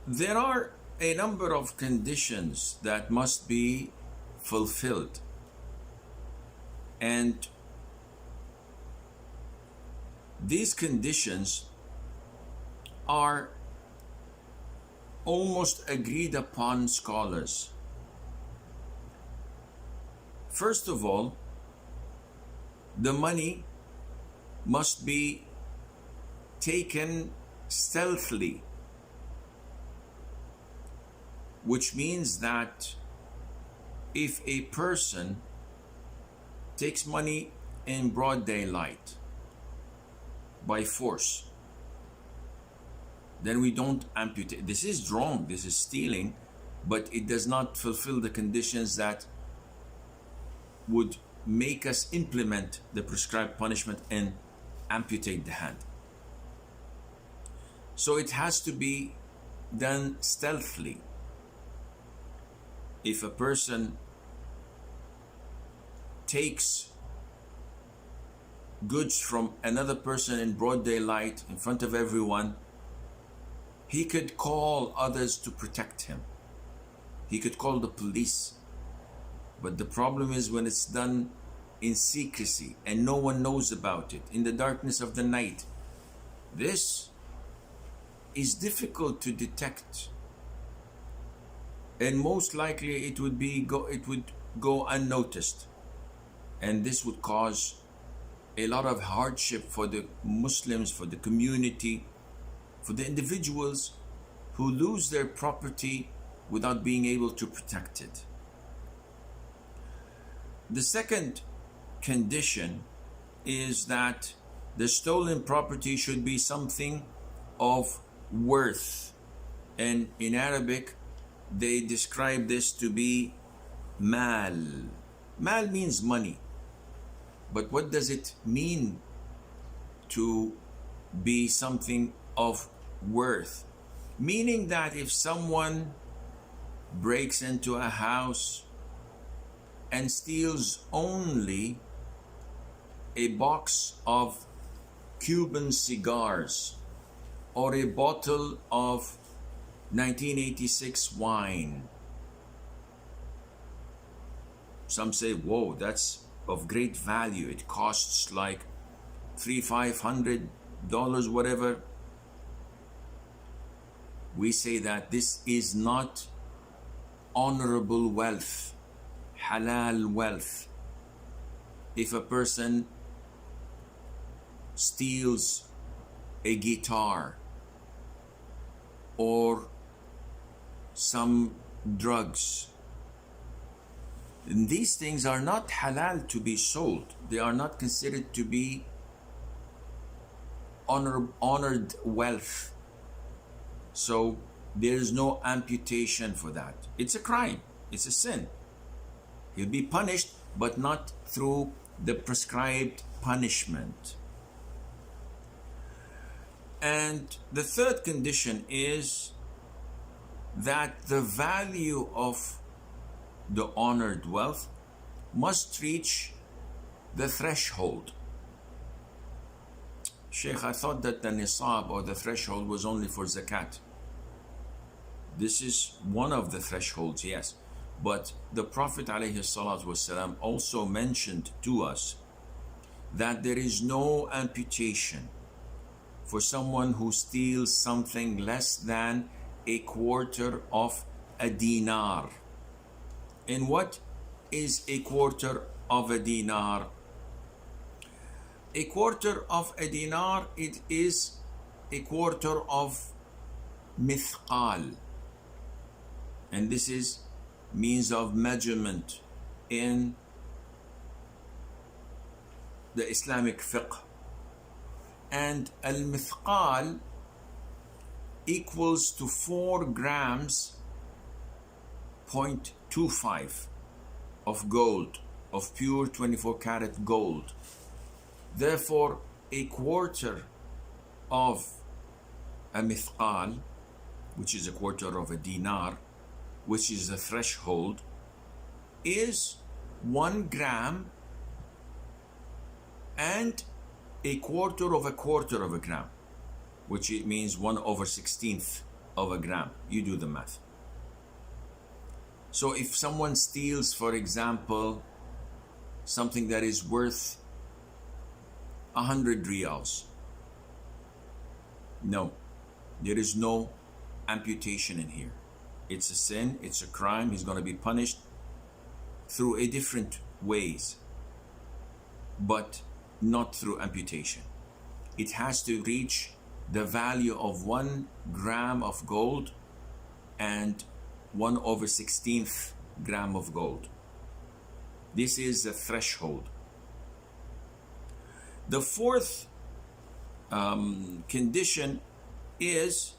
There are a number of conditions that must be fulfilled, and these conditions are almost agreed upon scholars. First of all, the money must be taken stealthily, which means that if a person takes money in broad daylight by force, then we don't amputate. This is wrong, this is stealing, but it does not fulfill the conditions that would make us implement the prescribed punishment and amputate the hand. So it has to be done stealthily. If a person takes goods from another person in broad daylight in front of everyone, he could call others to protect him. He could call the police. But the problem is when it's done in secrecy and no one knows about it, in the darkness of the night. This is difficult to detect, and most likely it would go unnoticed, and this would cause a lot of hardship for the Muslims, for the community, for the individuals who lose their property without being able to protect it. The second condition is that the stolen property should be something of worth, and in Arabic they describe this to be mal. Mal means money, but what does it mean to be something of worth? Meaning that if someone breaks into a house and steals only a box of Cuban cigars or a bottle of 1986 wine, some say, whoa, that's of great value. It costs like $300-500, whatever. We say that this is not honorable wealth, halal wealth. If a person steals a guitar or some drugs, and these things are not halal to be sold. They are not considered to be honored wealth. So there is no amputation for that. It's a crime. It's a sin. He'll be punished, but not through the prescribed punishment. And the third condition is that the value of the honored wealth must reach the threshold. Sheikh, I thought that the nisab or the threshold was only for zakat. This is one of the thresholds, yes. But the Prophet ﷺ also mentioned to us that there is no amputation for someone who steals something less than a quarter of a dinar. And what is a quarter of a dinar? A quarter of a dinar, it is a quarter of mithqal. And this is means of measurement in the Islamic fiqh. And al-mithqal equals to 4 grams 0.25 of gold, of pure 24 karat gold. Therefore, a quarter of a mithqal, which is a quarter of a dinar, which is the threshold, is 1 gram and a quarter of a gram, which it means 1/16 of a gram. You do the math. So if someone steals, for example, something that is worth 100 riyals, no, there is no amputation in here. It's a sin, it's a crime. He's going to be punished through a different ways, but not through amputation. It has to reach the value of 1 gram of gold and 1/16th gram of gold. This is the threshold. The fourth condition is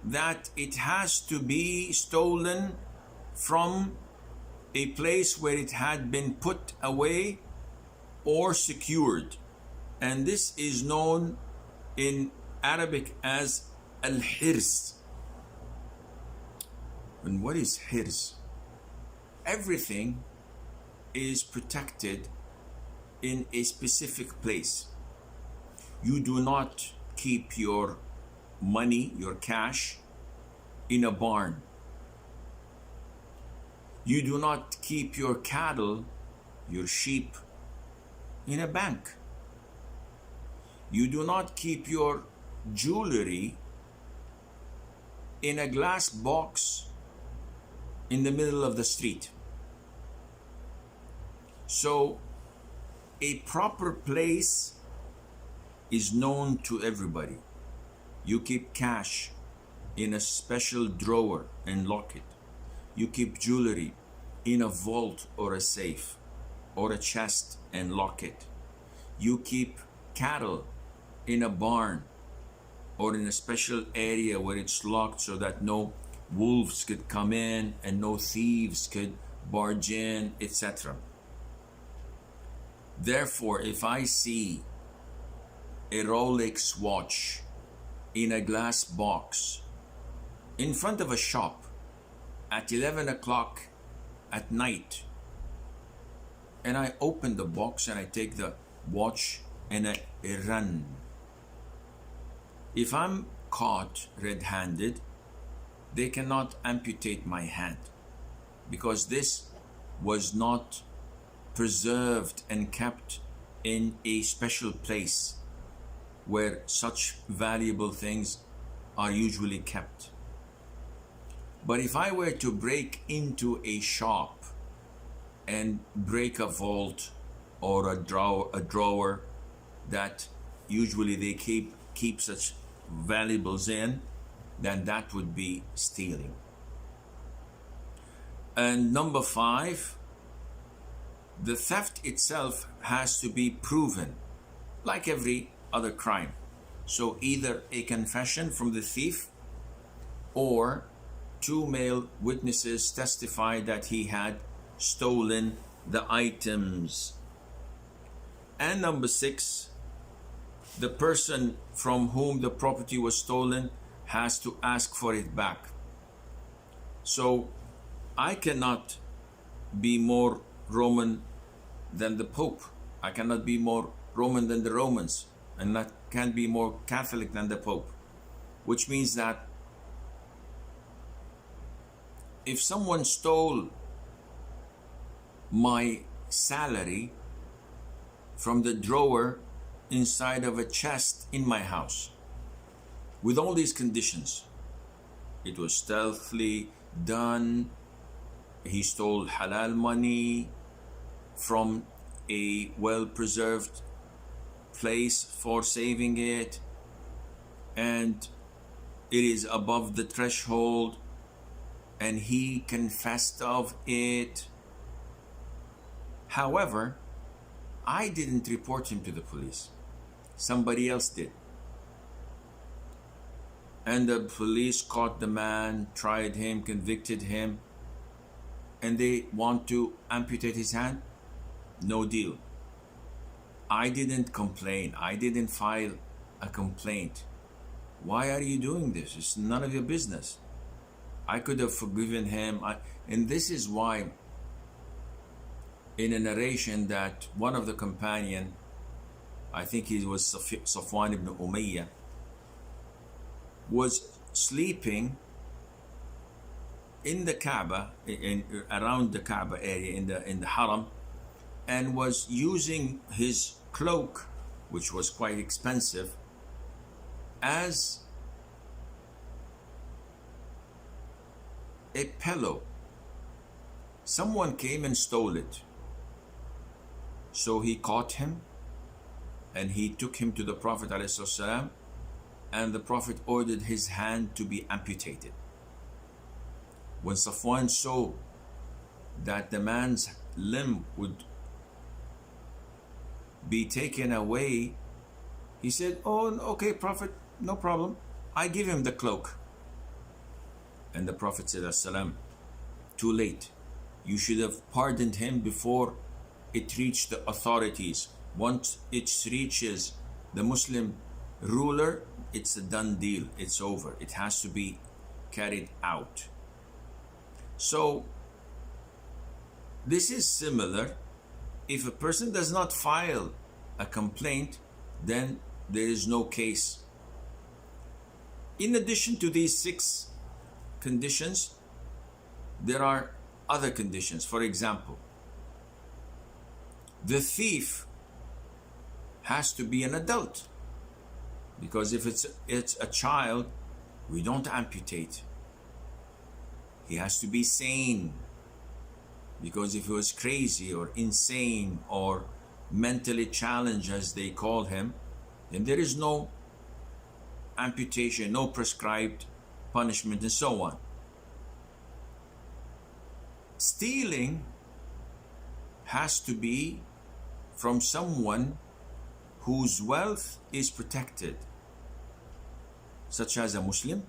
that it has to be stolen from a place where it had been put away or secured. And this is known in Arabic as al-hirs. And what is hirs? Everything is protected in a specific place. You do not keep your money, your cash, in a barn. You do not keep your cattle, your sheep, in a bank. You do not keep your jewelry in a glass box in the middle of the street. So a proper place is known to everybody. You keep cash in a special drawer and lock it. You keep jewelry in a vault or a safe or a chest and lock it. You keep cattle in a barn or in a special area where it's locked so that no wolves could come in and no thieves could barge in, etc. Therefore, if I see a Rolex watch in a glass box in front of a shop at 11 o'clock at night, and I open the box and I take the watch and I run, if I'm caught red-handed, they cannot amputate my hand, because this was not preserved and kept in a special place where such valuable things are usually kept. But if I were to break into a shop and break a vault or a drawer that usually they keep such valuables in, then that would be stealing. And number 5, the theft itself has to be proven, like every other crime. So either a confession from the thief or 2 male witnesses testify that he had stolen the items. And number 6, the person from whom the property was stolen has to ask for it back. So I cannot be more Roman than the Pope. I cannot be more Roman than the Romans, and I can't be more Catholic than the Pope. Which means that if someone stole my salary from the drawer inside of a chest in my house, with all these conditions, it was stealthily done, he stole halal money from a well-preserved place for saving it, and it is above the threshold, and he confessed of it. However, I didn't report him to the police. Somebody else did. And the police caught the man, tried him, convicted him, and they want to amputate his hand? No deal. I didn't complain. I didn't file a complaint. Why are you doing this? It's none of your business. I could have forgiven him. And this is why, in a narration that one of the companion, I think he was Safwan ibn Umayyah, was sleeping in the Kaaba, around the Kaaba area, in the Haram, and was using his cloak, which was quite expensive, as a pillow. Someone came and stole it. So he caught him and he took him to the Prophet ﷺ, and the Prophet ordered his hand to be amputated. When Safwan saw that the man's limb would be taken away, he said, "Oh, okay, Prophet, no problem. I give him the cloak." And the Prophet said, "As-salam, too late. You should have pardoned him before it reached the authorities. Once it reaches the Muslim ruler, it's a done deal. It's over. It has to be carried out." So this is similar. If a person does not file a complaint, then there is no case. In addition to these 6 conditions, there are other conditions. For example, the thief has to be an adult, because if it's a child, we don't amputate. He has to be sane, because if he was crazy or insane or mentally challenged, as they call him, then there is no amputation, no prescribed punishment, and so on. Stealing has to be from someone whose wealth is protected, such as a Muslim,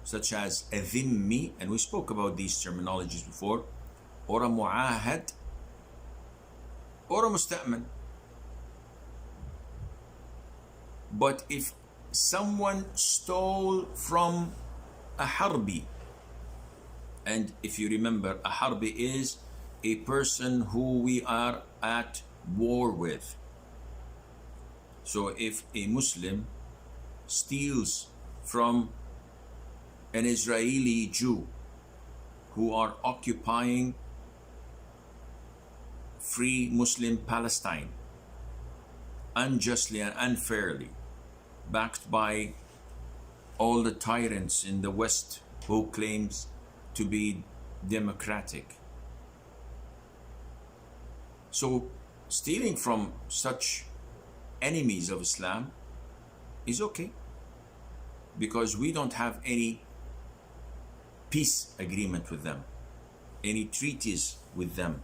such as a dhimmi, and we spoke about these terminologies before, or a mu'ahad, or a musta'man. But if someone stole from a harbi, and if you remember, a harbi is a person who we are at war with. So if a Muslim steals from an Israeli Jew who are occupying free Muslim Palestine unjustly and unfairly, backed by all the tyrants in the West who claims to be democratic. So stealing from such enemies of Islam is okay, because we don't have any peace agreement with them, any treaties with them.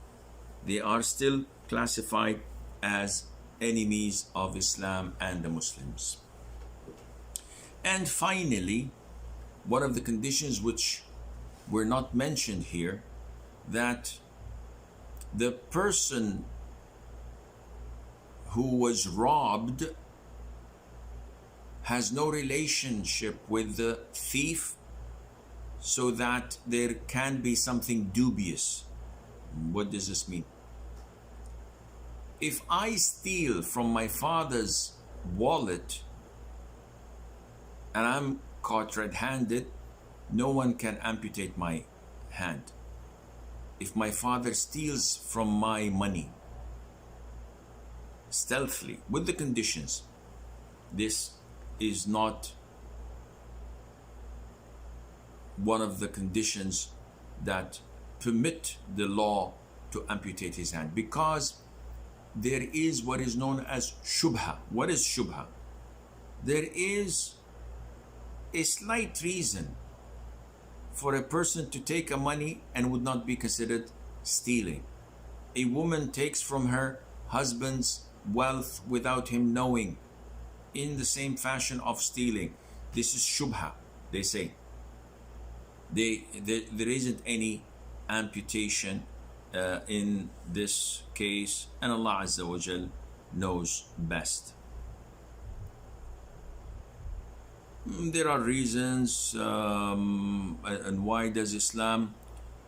They are still classified as enemies of Islam and the Muslims. And finally, one of the conditions which were not mentioned here, that the person who was robbed has no relationship with the thief, so that there can be something dubious. What does this mean? If I steal from my father's wallet and I'm caught red-handed, no one can amputate my hand. If my father steals from my money stealthily with the conditions, this is not one of the conditions that permit the law to amputate his hand, because there is what is known as shubha. What is shubha? There is a slight reason for a person to take a money and would not be considered stealing. A woman takes from her husband's wealth without him knowing, in the same fashion of stealing. This is shubha, they say. There isn't any amputation in this case, and Allah Azza wa Jal knows best. There are reasons, and why does Islam,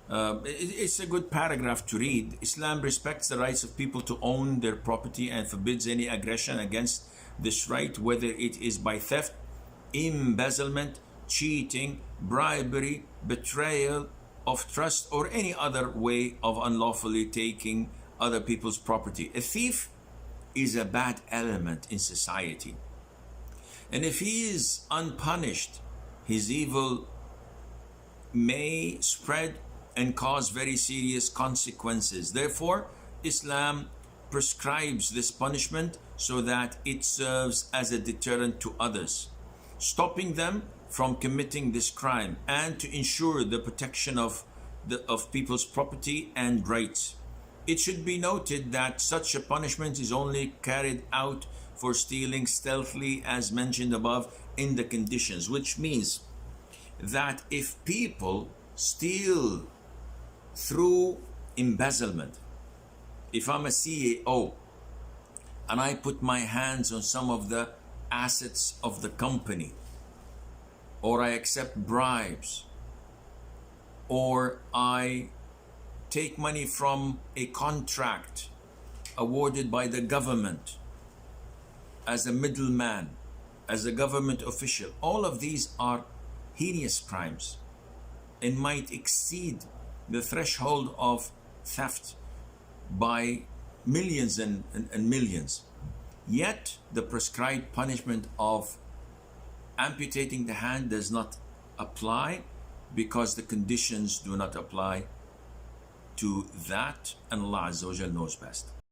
it's a good paragraph to read. Islam respects the rights of people to own their property and forbids any aggression against this right, whether it is by theft, embezzlement, cheating, bribery, betrayal of trust, or any other way of unlawfully taking other people's property. A thief is a bad element in society. And if he is unpunished, his evil may spread and cause very serious consequences. Therefore, Islam prescribes this punishment so that it serves as a deterrent to others, stopping them from committing this crime and to ensure the protection of people's property and rights. It should be noted that such a punishment is only carried out for stealing stealthily, as mentioned above, in the conditions, which means that if people steal through embezzlement, if I'm a CEO and I put my hands on some of the assets of the company, or I accept bribes, or I take money from a contract awarded by the government as a middleman, as a government official, all of these are heinous crimes and might exceed the threshold of theft by millions and millions. Yet the prescribed punishment of amputating the hand does not apply, because the conditions do not apply to that, and Allah Azza wa Jal knows best.